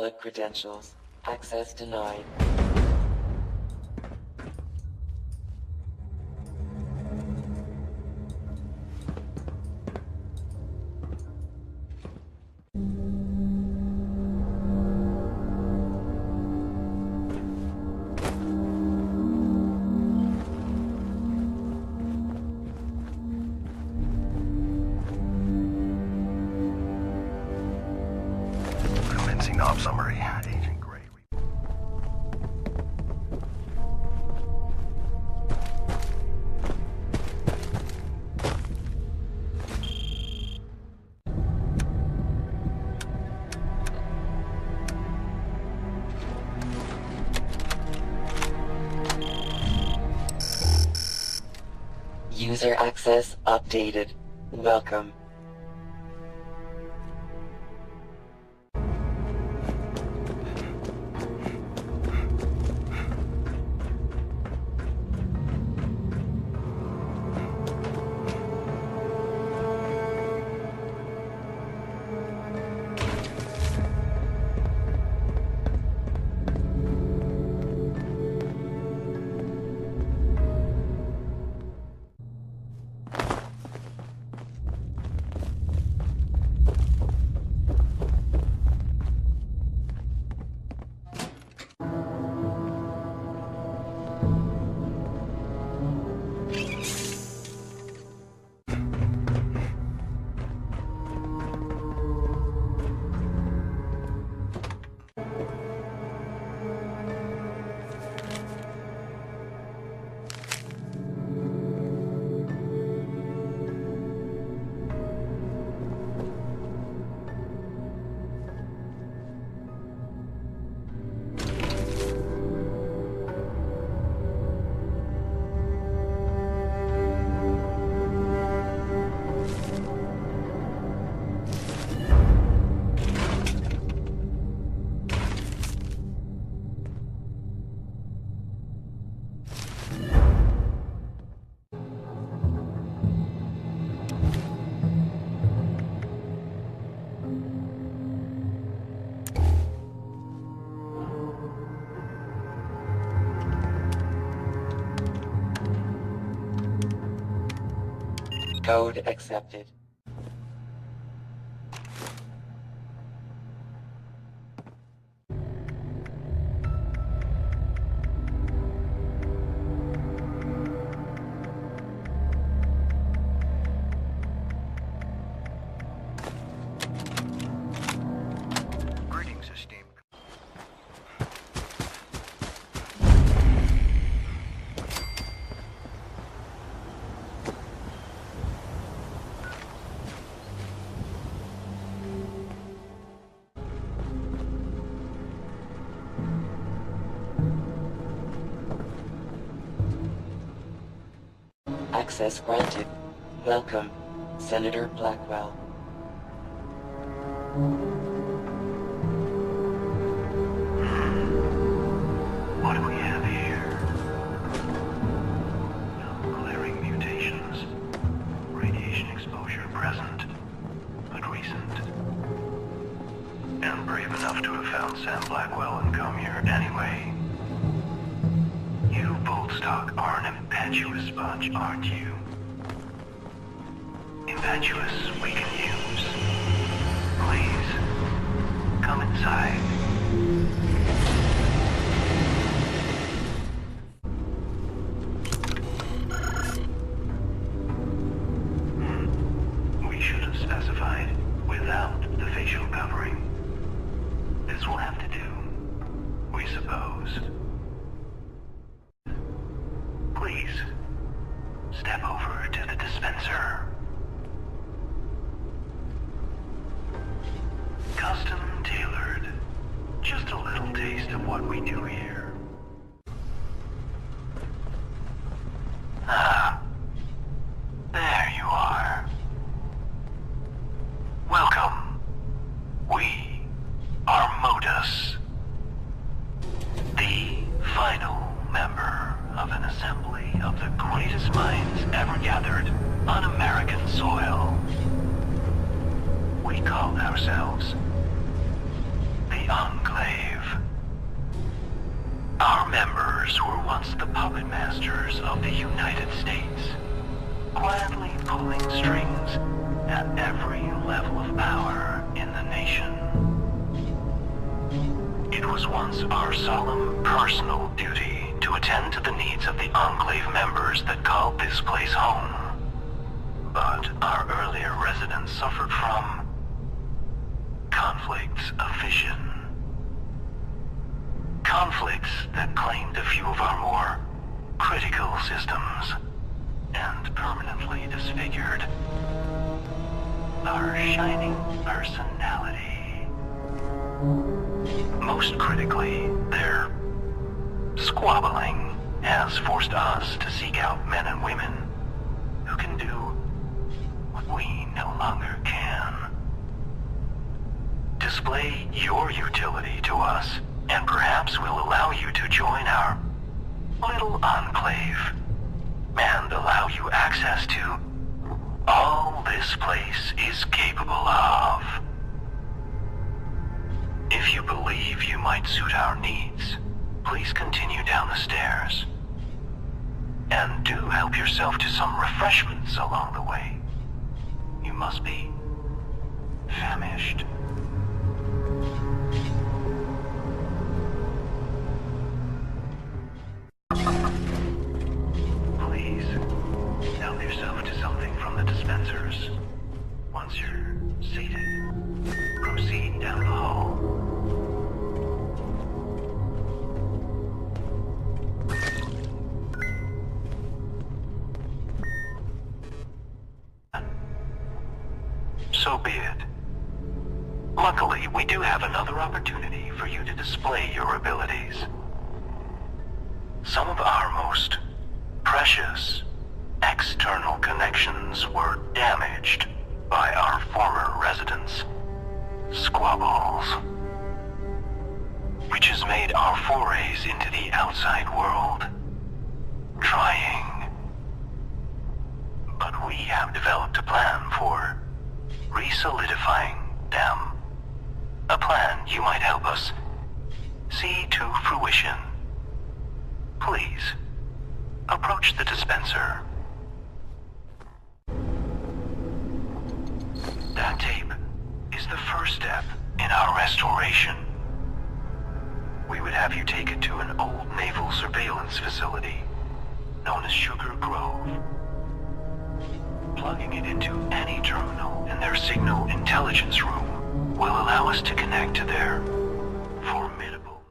Invalid credentials. Access denied. Op summary. Agent Gray. User access updated. Welcome. Code accepted. Greetings, esteemed. Access granted. Welcome, Senator Blackwell. What do we have here? Glaring mutations. Radiation exposure present, but recent. And brave enough to have found Sam Blackwell and come here anyway. You, Boltstock, are an impetuous bunch, aren't you? Impetuous we can use. Please, come inside. We should have specified without the facial covering. This will have to do, we suppose. Please, step over to the dispenser. Custom tailored. Just a little taste of what we do here. Ah, there you are. Welcome. We are Modus, the final member of an assembly of the greatest minds ever gathered on American soil. We call ourselves the the Enclave. Our members were once the puppet masters of the United States, quietly pulling strings at every level of power in the nation. It was once our solemn personal duty to attend to the needs of the Enclave members that called this place home. But our earlier residents suffered from conflicts of vision. Conflicts that claimed a few of our more critical systems and permanently disfigured our shining personality. Most critically, their squabbling has forced us to seek out men and women who can do what we no longer can. Display your utility to us, and perhaps we'll allow you to join our little enclave and allow you access to all this place is capable of. If you believe you might suit our needs, please continue down the stairs. And do help yourself to some refreshments along the way. You must be famished. Please, help yourself to something from the dispensers. Once you're seated, proceed down the hall. So be it. Luckily, we do have another opportunity for you to display your abilities. Some of our most precious external connections were damaged by our former residents' squabbles, which has made our forays into the outside world trying. But we have developed a plan for re-solidifying them. A plan you might help us see to fruition. Please, approach the dispenser. That tape is the first step in our restoration. We would have you take it to an old naval surveillance facility known as Sugar Grove. Plugging it into any terminal in their signal intelligence room will allow us to connect to their formidable...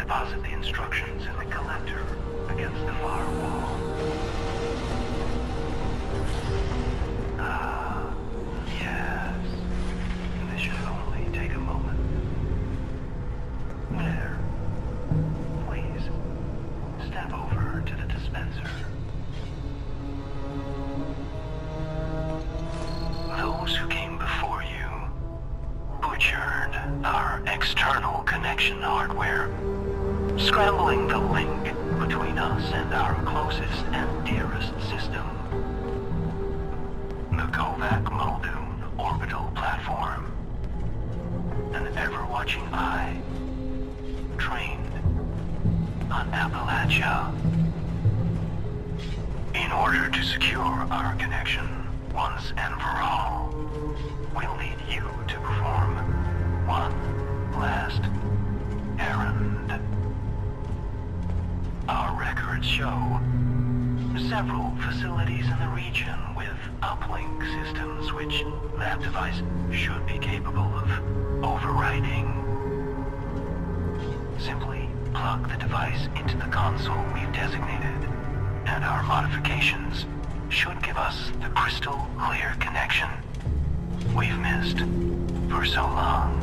deposit the instructions in the collector against the far wall. Ah, yes. This should only take a moment. There. Please, step over to the dispenser. Those who came before you butchered our external connection hardware, scrambling the link between us and our closest and dearest system, the Kovac-Muldoon orbital platform. An ever-watching eye, trained on Appalachia. In order to secure our connection once and for all, we'll need you to perform one last errand. Our records show several facilities in the region with uplink systems which that device should be capable of overriding. Simply plug the device into the console we've designated, and our modifications should give us the crystal clear connection we've missed for so long.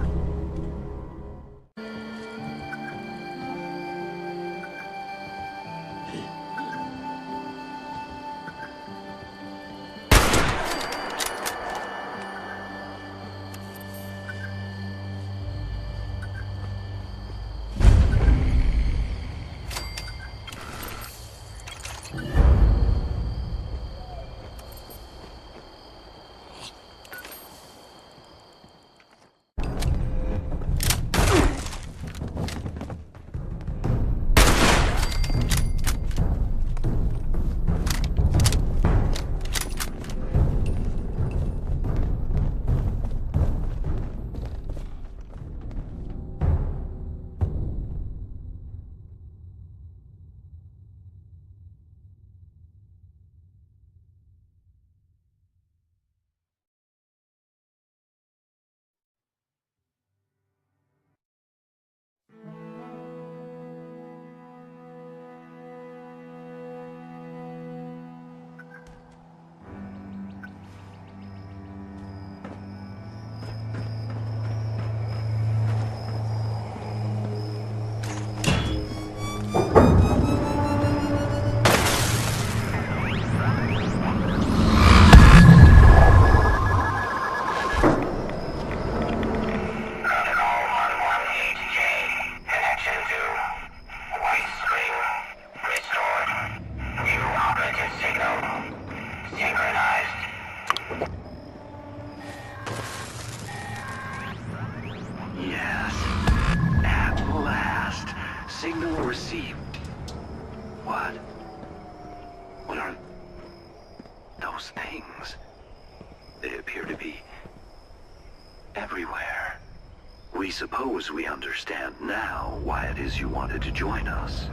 Suppose we understand now why it is you wanted to join us.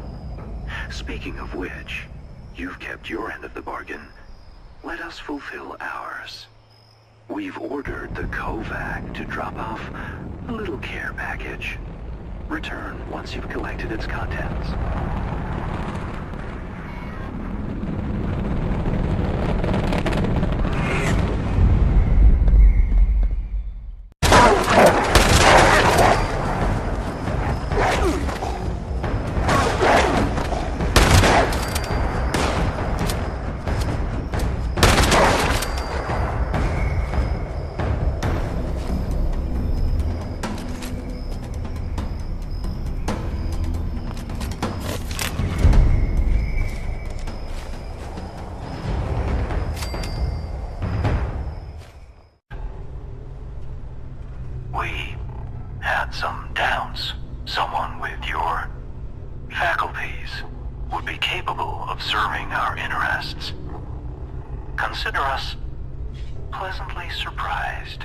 Speaking of which, you've kept your end of the bargain. Let us fulfill ours. We've ordered the Kovac to drop off a little care package. Return once you've collected its contents. Consider us pleasantly surprised.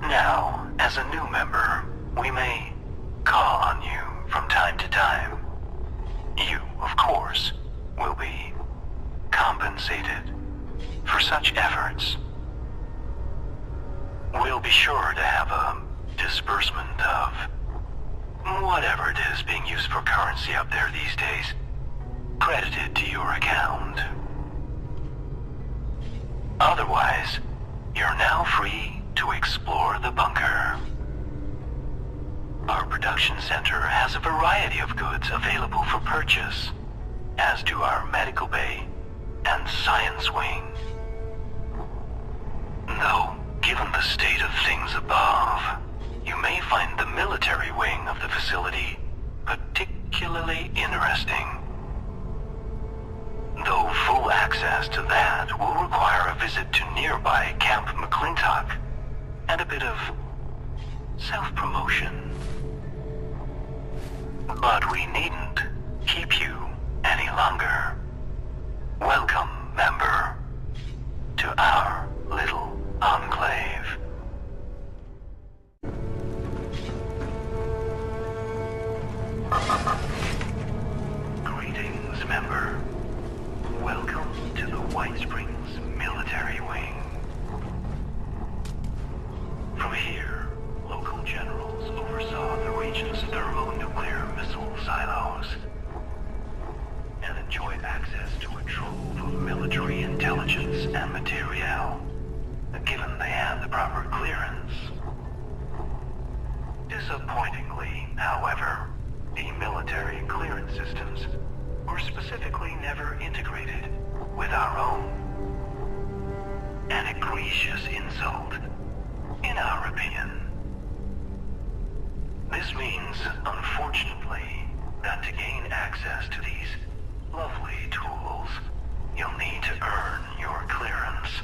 Now, as a new member, we may call on you from time to time. You, of course, will be compensated for such efforts. We'll be sure to have a disbursement of whatever is being used for currency up there these days. Credited to your account. Otherwise, you're now free to explore the bunker. Our production center has a variety of goods available for purchase, as do our medical bay and science wing. Though, given the state of things above, you may find the military wing of the facility particularly interesting. Though full access to that will require a visit to nearby Camp McClintock and a bit of self-promotion. But we needn't keep you any longer. Welcome, member, to our little enclave. Greetings, member. Welcome to the White Springs Military Wing. From here, local generals oversaw the region's thermonuclear missile silos and enjoyed access to a trove of military intelligence and materiel, given they had the proper clearance. Disappointingly, however, the military clearance systems were specifically never integrated with our own. An egregious insult, in our opinion. This means, unfortunately, that to gain access to these lovely tools, you'll need to earn your clearance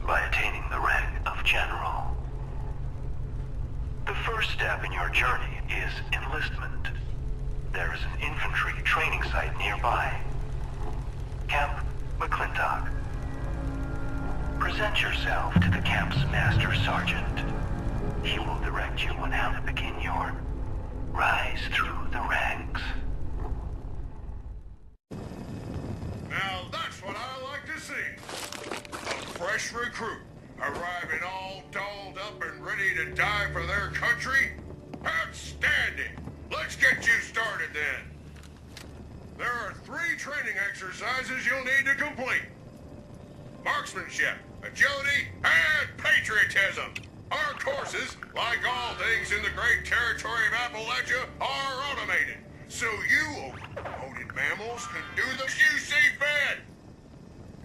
by attaining the rank of General. The first step in your journey is enlistment. There is an infantry training site nearby. Camp McClintock. Present yourself to the camp's master sergeant. He will direct you on how to begin your rise through the ranks. Now that's what I like to see. A fresh recruit arriving all dolled up and ready to die for their country? Outstanding! Let's get you started then. There are 3 training exercises you'll need to complete. Marksmanship, agility, and patriotism. Our courses, like all things in the great territory of Appalachia, are automated. So you, overloaded mammals, can do the you see fit.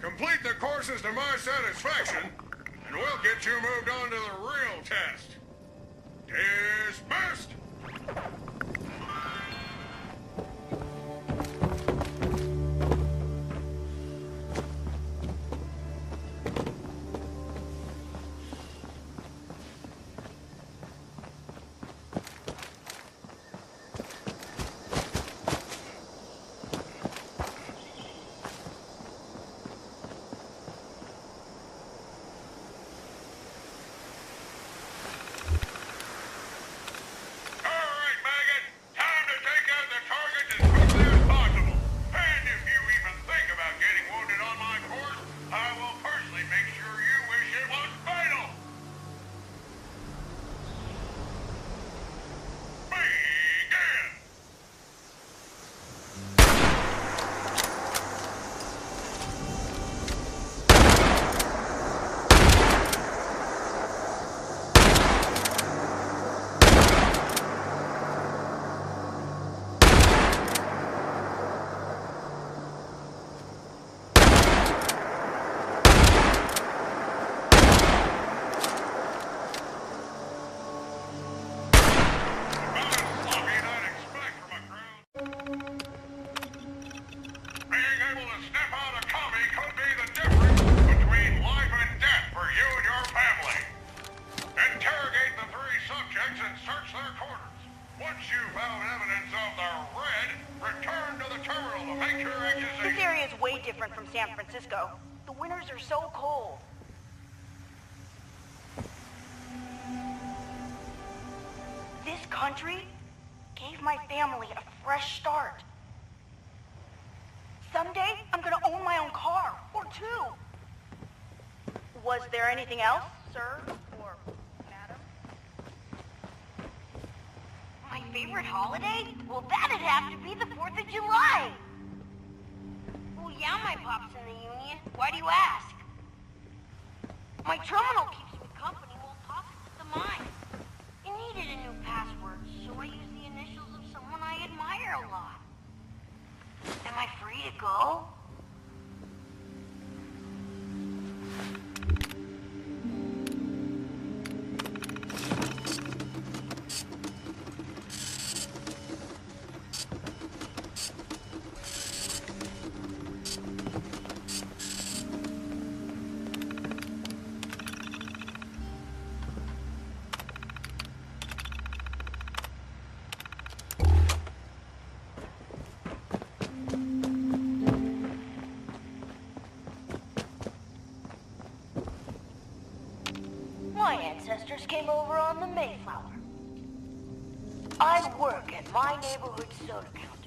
Complete the courses to my satisfaction, and we'll get you moved on to the real test. Dismissed! Different from San Francisco. The winters are so cold. This country gave my family a fresh start. Someday, I'm gonna own my own car, or 2. Was there anything else, sir, or madam? My favorite holiday? Well, that'd have to be the 4th of July. Well, yeah, my pop's in the Union. Why do you ask? My terminal keeps me company while Pop's at the mine. It needed a new password, so I used the initials of someone I admire a lot. Am I free to go? My ancestors came over on the Mayflower. I work at my neighborhood soda counter.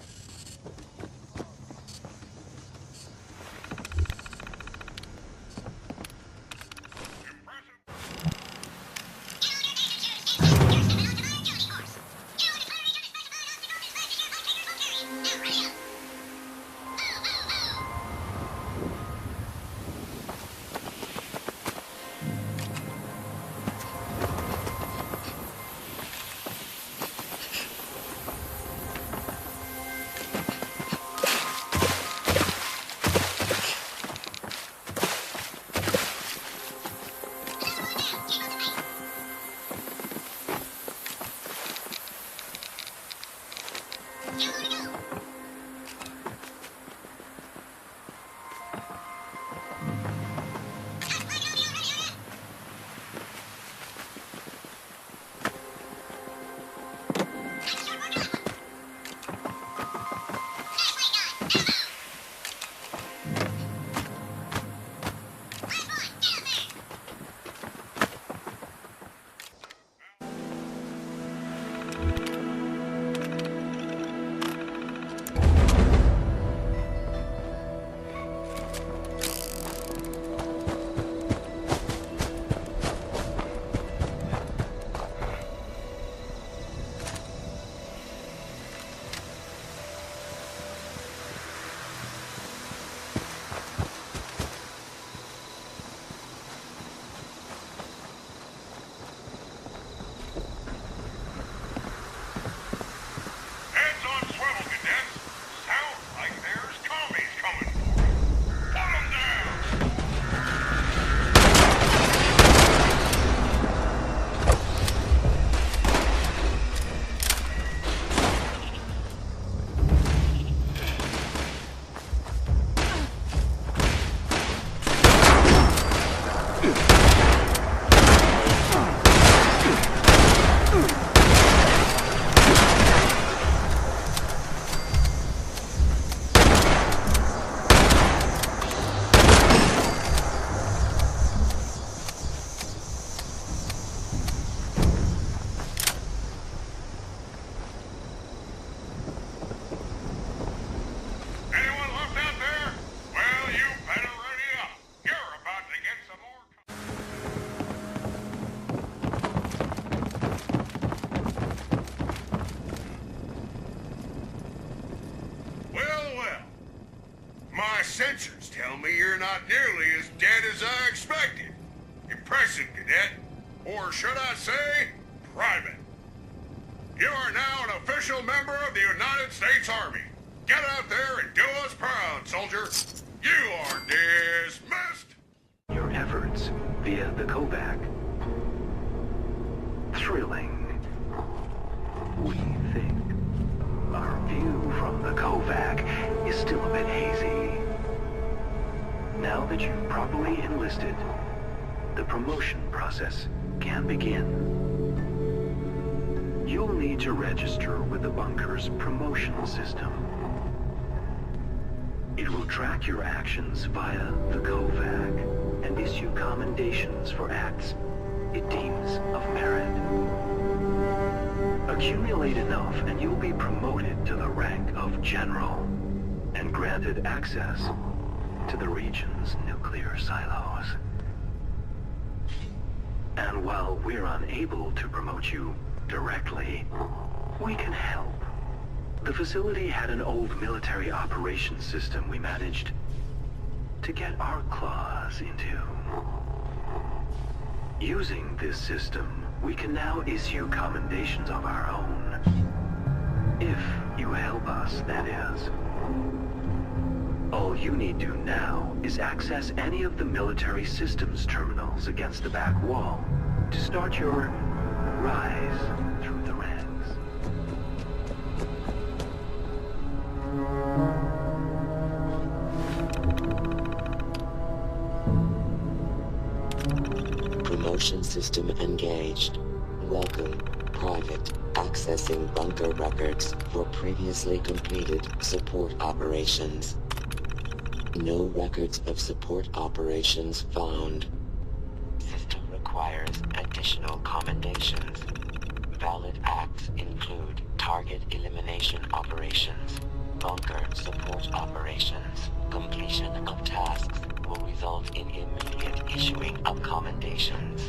sensors tell me you're not nearly as dead as I expected. Impressive, Cadet. Or should I say, Private. You are now an official member of the United States Army. Get out there and do us proud, soldier. You are dismissed. Your efforts via the Kovac. Thrilling. We think our view from the Kovac is still a bit hazy. Now that you've properly enlisted, the promotion process can begin. You'll need to register with the bunker's promotion system. It will track your actions via the Kovac and issue commendations for acts it deems of merit. Accumulate enough and you'll be promoted to the rank of General and granted access to the region's nuclear silos. And while we're unable to promote you directly, We can help. The facility had an old military operations system we managed to get our claws into. Using this system, we can now issue commendations of our own. If you help us, that is. All you need do now is access any of the military systems terminals against the back wall to start your rise through the ranks. Promotion system engaged. Welcome, Private. Accessing bunker records for previously completed support operations. No records of support operations found. System requires additional commendations. Valid acts include target elimination operations, bunker support operations. Completion of tasks will result in immediate issuing of commendations.